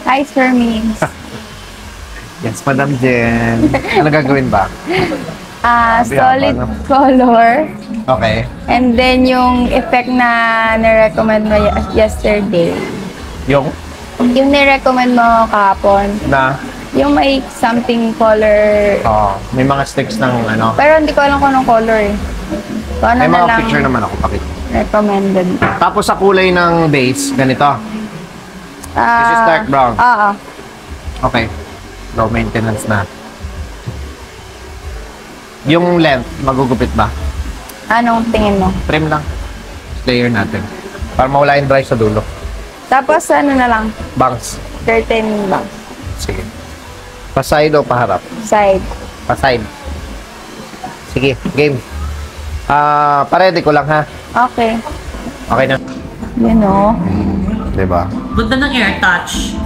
Ice for me. Yes, Madam Jen. Ano gagawin ba? Solid color. Okay. And then yung effect na nirecommend mo yesterday. Yung? Yung nirecommend mo kahapon. Na? Yung may something color. May mga sticks ng ano. Pero hindi ko alam kung anong color eh. So, ano May na mga lang picture naman ako pakita. recommended. Tapos sa kulay ng base, ganito. This is dark brown. Oo. Okay. Low maintenance na. Yung length, magugupit ba? Anong tingin mo? Trim lang. Layer natin. Para mawala yung dry sa dulo. Tapos ano na lang, Bangs. curtain lang. Sige. Pa-side o paharap? Side. Pa-side. Sige, game. Pa-ready ko lang ha. Okay. Okay na. You know. Diba? Ganda ng air touch.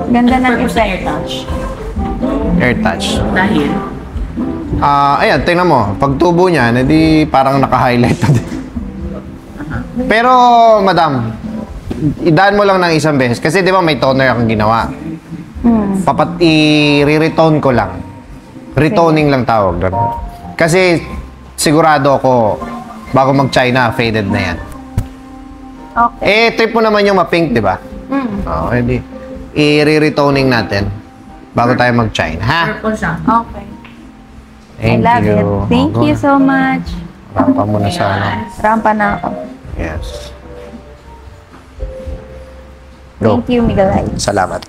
Ganda ng Purpose ng effect. air touch. Air touch. Dahil, Ayan, tingnan mo. Pag tubo niya, hindi parang naka-highlight na din. Pero, madam, idaan mo lang ng isang beses. Kasi di ba may toner akong ginawa. I-retone ko lang. Retoning lang tawag doon. Kasi, sigurado ako, bago mag-China, faded na yan. Okay. Trip mo naman yung ma-pink, di ba? Oo, edi. I-retoning natin bago tayo mag-China, ha? purple siya. Okay. Thank I love you. it. Thank you so much. Rampa muna sa ano. Rampa na ako. Yes. Go. Thank you, Miguel. Salamat.